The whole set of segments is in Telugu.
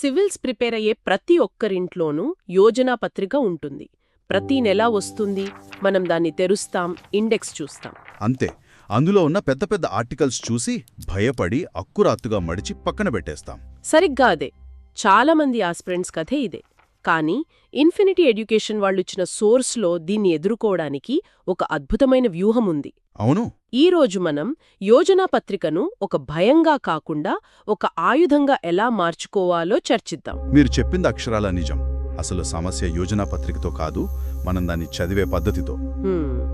సివిల్స్ ప్రిపేర్ అయ్యే ప్రతి ఒక్కరింట్లోనూ యోజనా పత్రిక ఉంటుంది. ప్రతి నెలా వస్తుంది, మనం దాన్ని తెరుస్తాం, ఇండెక్స్ చూస్తాం. అంతే. అందులో ఉన్న పెద్ద పెద్ద ఆర్టికల్స్ చూసి భయపడి అక్కురాత్తుగా మడిచి పక్కన పెట్టేస్తాం. సరిగ్గా అదే. చాలామంది ఆస్పిరెంట్స్ కథే ఇదే. కానీ ఇన్ఫినిటీ ఎడ్యుకేషన్ వాళ్ళిచ్చిన సోర్స్లో దీన్ని ఎదుర్కోవడానికి ఒక అద్భుతమైన వ్యూహం ఉంది. అవును. ఈరోజు మనం యోజనా పత్రికను ఒక భయంగా కాకుండా ఒక ఆయుధంగా ఎలా మార్చుకోవాలో చర్చిద్దాం. మీరు చెప్పింది అక్షరాల నిజం. అసలు సమస్య యోజనా పత్రికతో కాదు, మనం దాన్ని చదివే పద్ధతితో.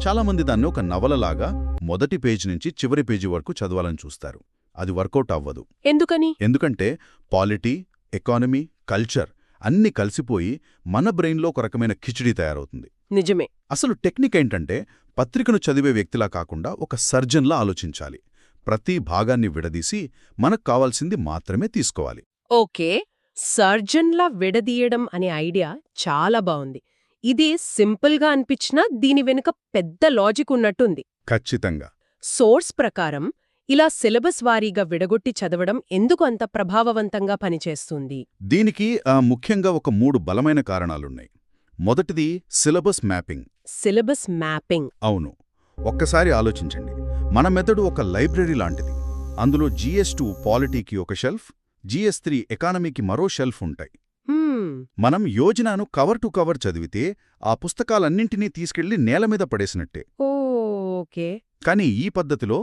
చాలామంది దాన్ని ఒక నవలలాగా మొదటి పేజీ నుంచి చివరి పేజీ వరకు చదవాలని చూస్తారు. అది వర్కౌట్ అవ్వదు. ఎందుకని? ఎందుకంటే పాలిటీ, ఎకానమీ, కల్చర్ అన్నీ కలిసిపోయి మన బ్రెయిన్లో ఒక రకమైన కిచిడీ తయారవుతుంది. నిజమే. అసలు టెక్నిక్ ఏంటంటే, పత్రికను చదివే వ్యక్తిలా కాకుండా ఒక సర్జన్లా ఆలోచించాలి. ప్రతి భాగాన్ని విడదీసి మనకు కావాల్సింది మాత్రమే తీసుకోవాలి. ఓకే, సర్జన్లా విడదీయడం అనే ఐడియా చాలా బావుంది. ఇది సింపుల్గా అనిపించినా దీని వెనుక పెద్ద లాజిక్ ఉన్నట్టుంది. ఖచ్చితంగా. సోర్స్ ప్రకారం ఇలా సిలబస్ వారీగా విడగొట్టి చదవడం ఎందుకు అంత ప్రభావవంతంగా పనిచేస్తుంది? దీనికి ముఖ్యంగా ఒక 3 బలమైన కారణాలున్నాయి. మొదటిది సిలబస్ మ్యాపింగ్. Syllabus mapping. అవును. ఒక్కసారి ఆలోచించండి. మన మెథడు ఒక లైబ్రరీ లాంటిది. అందులో GS2 పాలిటీకి ఒక షెల్ఫ్, GS3 ఎకానమీకి మరో షెల్ఫ్ ఉంటాయి. మనం యోజనను కవర్ టు కవర్ చదివితే ఆ పుస్తకాలన్నింటినీ తీసుకెళ్లి నేలమీద పడేసినట్టే. ఓకే. కానీ ఈ పద్ధతిలో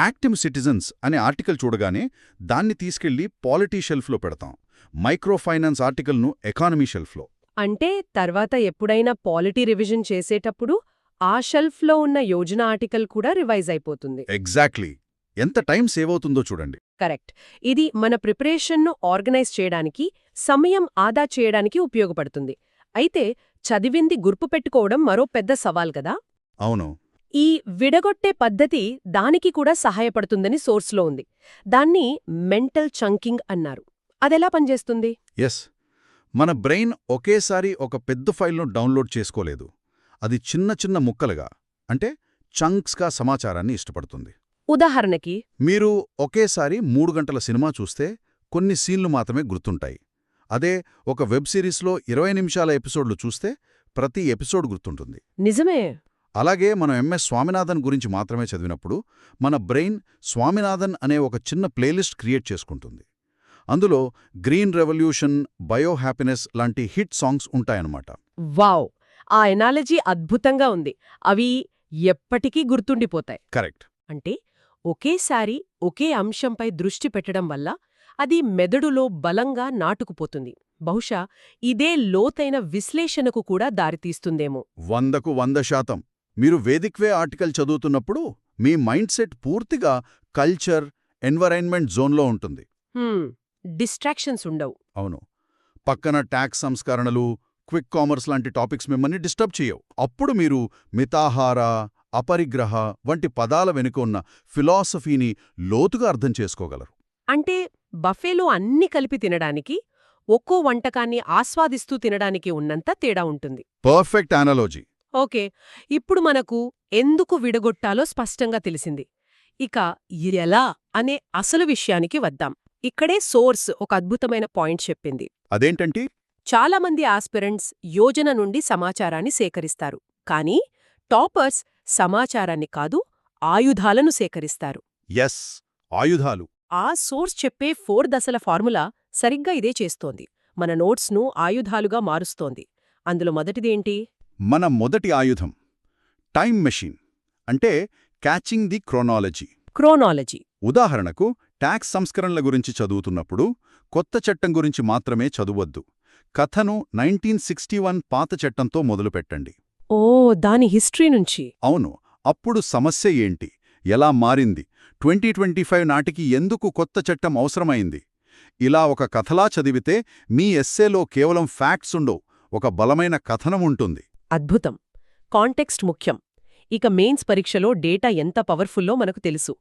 యాక్టివ్ సిటిజన్స్ అనే ఆర్టికల్ చూడగానే దాన్ని తీసుకెళ్లి పాలిటీ షెల్ఫ్లో పెడతాం, మైక్రోఫైనాన్స్ ఆర్టికల్ను ఎకానమీ షెల్ఫ్లో. అంటే తర్వాత ఎప్పుడైనా పాలిటీ రివిజన్ చేసేటప్పుడు ఆ షెల్ఫ్లో ఉన్న యోజన ఆర్టికల్ కూడా రివైజ్ అయిపోతుంది. ఎగ్జాక్ట్లీ. ఎంత టైం సేవ్ అవుతుందో చూడండి. కరెక్ట్. ఇది మన ప్రిపరేషన్ను ఆర్గనైజ్ చేయడానికి, సమయం ఆదా చేయడానికి ఉపయోగపడుతుంది. అయితే చదివింది గుర్తుపెట్టుకోవడం మరో పెద్ద సవాల్ కదా. అవును. ఈ విడగొట్టే పద్ధతి దానికి కూడా సహాయపడుతుందని సోర్స్లో ఉంది. దాన్ని మెంటల్ చంకింగ్ అన్నారు. అదెలా పనిచేస్తుంది? ఎస్. మన బ్రెయిన్ ఒకేసారి ఒక పెద్ద ఫైల్ను డౌన్లోడ్ చేసుకోలేదు. అది చిన్న చిన్న ముక్కలుగా, అంటే చంక్స్గా సమాచారాన్ని ఇష్టపడుతుంది. ఉదాహరణకి, మీరు ఒకేసారి 3 గంటల సినిమా చూస్తే కొన్ని సీన్లు మాత్రమే గుర్తుంటాయి. అదే ఒక వెబ్ సిరీస్లో 20 నిమిషాల ఎపిసోడ్లు చూస్తే ప్రతి ఎపిసోడ్ గుర్తుంటుంది. నిజమే. అలాగే మనం MS స్వామినాథన్ గురించి మాత్రమే చదివినప్పుడు మన బ్రెయిన్ స్వామినాథన్ అనే ఒక చిన్న ప్లేలిస్ట్ క్రియేట్ చేసుకుంటుంది. అందులో గ్రీన్ రెవల్యూషన్, బయో హ్యాపీనెస్ లాంటి హిట్ సాంగ్స్ ఉంటాయన్నమాట. వావ్! ఆ ఎనాలజీ అద్భుతంగా ఉంది. అవి ఎప్పటికీ గుర్తుండిపోతాయి. కరెక్ట్. అంటే ఒకేసారి ఒకే అంశంపై దృష్టి పెట్టడం వల్ల అది మెదడులో బలంగా నాటుకుపోతుంది. బహుశా ఇదే లోతైన విశ్లేషణకు కూడా దారితీస్తుందేమో. 100కు 100%. మీరు వేదిక్వే ఆర్టికల్ చదువుతున్నప్పుడు మీ మైండ్ సెట్ పూర్తిగా కల్చర్, ఎన్వైరన్మెంట్ జోన్లో ఉంటుంది. డిస్ట్రాక్షన్స్ ఉండవు. అవును. పక్కన ట్యాక్స్ సంస్కరణలు, క్విక్ కామర్స్ లాంటి టాపిక్స్ మిమ్మల్ని డిస్టర్బ్ చేయవు. అప్పుడు మీరు మితాహార, అపరిగ్రహ వంటి పదాల వెనుక ఉన్న ఫిలాసఫీని లోతుగా అర్థం చేసుకోగలరు. అంటే బఫేలో అన్ని కలిపి తినడానికి, ఒక్కో వంటకాన్ని ఆస్వాదిస్తూ తినడానికి ఉన్నంత తేడా ఉంటుంది. Perfect analogy. ఓకే, ఇప్పుడు మనకు ఎందుకు విడగొట్టాలో స్పష్టంగా తెలిసింది. ఇక ఎలా అనే అసలు విషయానికి వద్దాం. ఇక్కడే సోర్స్ ఒక అద్భుతమైన పాయింట్ చెప్పింది. అదేంటంటే, చాలామంది ఆస్పిరెంట్స్ యోజన నుండి సమాచారాన్ని సేకరిస్తారు. కానీ టాపర్స్ సమాచారాన్ని కాదు, ఆయుధాలను సేకరిస్తారు. ఎస్, ఆయుధాలు. ఆ సోర్స్ చెప్పే 4 దశల ఫార్ములా సరిగ్గా ఇదే చేస్తోంది. మన నోట్స్ను ఆయుధాలుగా మారుస్తోంది. అందులో మొదటిదేంటి? మన మొదటి ఆయుధం టైమ్ మెషిన్, అంటే క్యాచింగ్ ది క్రోనాలజీ. క్రోనాలజీ. ఉదాహరణకు, ట్యాక్స్ సంస్కరణల గురించి చదువుతున్నప్పుడు కొత్త చట్టం గురించి మాత్రమే చదువొద్దు. కథను 1961 పాత చట్టంతో మొదలుపెట్టండి. ఓ, దాని హిస్టరీ నుంచి. అవును. అప్పుడు సమస్య ఏంటి, ఎలా మారింది, 2025 నాటికి ఎందుకు కొత్త చట్టం అవసరమైంది, ఇలా ఒక కథలా చదివితే మీ ఎస్సేలో కేవలం ఫ్యాక్ట్స్ ఉండవు, ఒక బలమైన కథనం ఉంటుంది. అద్భుతం. కాంటెక్స్ట్ ముఖ్యం. ఇక మెయిన్స్ పరీక్షలో డేటా ఎంత పవర్ఫుల్లో మనకు తెలుసు.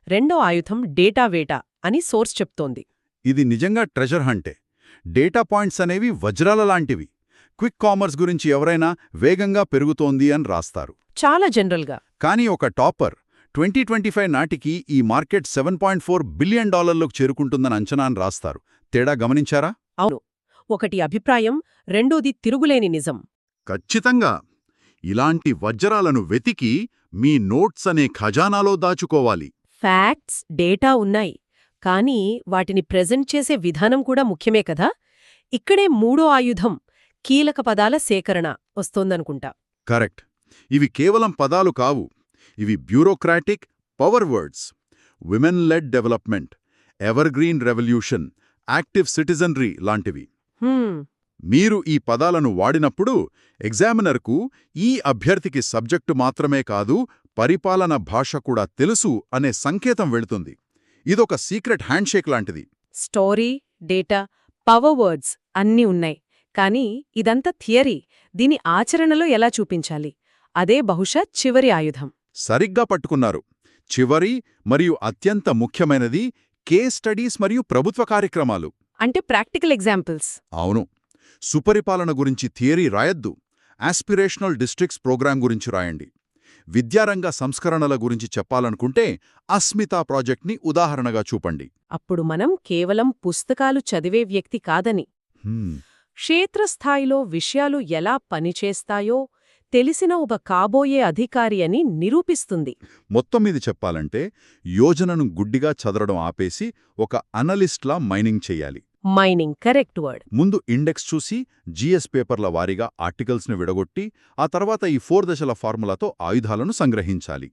రెండో ఆయుధం డేటా వేటా అని సోర్స్ చెప్తోంది. ఇది నిజంగా ట్రెజర్ హంటే. డేటా పాయింట్స్ అనేవి వజ్రాల లాంటివి. క్విక్ కామర్స్ గురించి ఎవరైనా వేగంగా పెరుగుతోంది అని రాస్తారు, చాలా జనరల్గా. కానీ ఒక టాపర్ 2025 నాటికి ఈ మార్కెట్ $7.4 బిలియన్ చేరుకుంటుందని అంచనా అని రాస్తారు. తేడా గమనించారా? అవును. ఒకటి అభిప్రాయం, రెండోది తిరుగులేని నిజం. ఖచ్చితంగా. ఇలాంటి వజ్రాలను వెతికి మీ నోట్స్ అనే ఖజానాలో దాచుకోవాలి. ఫ్యాక్ట్స్, డేటా ఉన్నాయి. కానీ వాటిని ప్రెజెంట్ చేసే విధానం కూడా ముఖ్యమే కదా. ఇక్కడే మూడో ఆయుధం, కీలక పదాల సేకరణ వస్తోందనుకుంటా. కరెక్ట్. ఇవి కేవలం పదాలు కావు. ఇవి bureaucratic power words. Women led development, evergreen revolution, active citizenry లాంటివి. హ్మ్. మీరు ఈ పదాలను వాడినప్పుడు ఎగ్జామినర్కు ఈ అభ్యర్థికి సబ్జెక్టు మాత్రమే కాదు, పరిపాలన భాష కూడా తెలుసు అనే సంకేతం వెళుతుంది. ఇదొక సీక్రెట్ హ్యాండ్షేక్ లాంటిది. స్టోరీ, డేటా, పవర్ వర్డ్స్ అన్నీ ఉన్నాయి. కానీ ఇదంతా థియరీ. దీని ఆచరణలో ఎలా చూపించాలి? అదే బహుశా చివరి ఆయుధం. సరిగ్గా పట్టుకున్నారు. చివరి మరియు అత్యంత ముఖ్యమైనది కేస్ స్టడీస్ మరియు ప్రభుత్వ కార్యక్రమాలు. అంటే ప్రాక్టికల్ ఎగ్జాంపుల్స్. అవును. సుపరిపాలన గురించి థియరీ రాయద్దు. ఆస్పిరేషనల్ డిస్ట్రిక్ట్స్ ప్రోగ్రాం గురించి రాయండి. విద్యారంగ సంస్కరణల గురించి చెప్పాలనుకుంటే అస్మితా ప్రాజెక్ట్ని ఉదాహరణగా చూపండి. అప్పుడు మనం కేవలం పుస్తకాలు చదివే వ్యక్తి కాదని, క్షేత్రస్థాయిలో విషయాలు ఎలా పనిచేస్తాయో తెలిసిన ఒక కాబోయే అధికారి అని నిరూపిస్తుంది. మొత్తం మీద చెప్పాలంటే యోజనను గుడ్డిగా చదవడం ఆపేసి ఒక అనలిస్ట్లా మైనింగ్ చెయ్యాలి. Mining correct word. ముందు ఇండెక్స్ చూసి జీఎస్ పేపర్ల వారీగా ఆర్టికల్స్ని విడగొట్టి ఆ తర్వాత ఈ 4 దశల ఫార్ములాతో ఆయుధాలను సంగ్రహించాలి.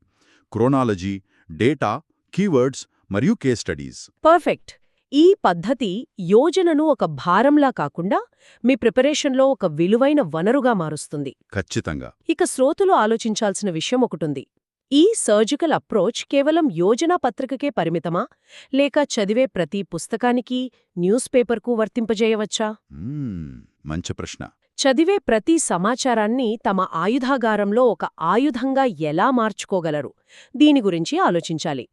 క్రోనాలజీ, డేటా, కీవర్డ్స్ మరియు కేస్ స్టడీస్. పర్ఫెక్ట్. ఈ పద్ధతి యోజనను ఒక భారంలా కాకుండా మీ ప్రిపరేషన్లో ఒక విలువైన వనరుగా మారుస్తుంది. ఖచ్చితంగా. ఇక శ్రోతలు ఆలోచించాల్సిన విషయం ఒకటుంది. ఈ సర్జికల్ అప్రోచ్ కేవలం యోజనా పత్రికకే పరిమితమా, లేక చదివే ప్రతి పుస్తకానికి, న్యూస్ పేపర్కు వర్తింపజేయవచ్చా? మంచి ప్రశ్న. చదివే ప్రతి సమాచారాన్ని తమ ఆయుధాగారంలో ఒక ఆయుధంగా ఎలా మార్చుకోగలరు? దీని గురించి ఆలోచించాలి.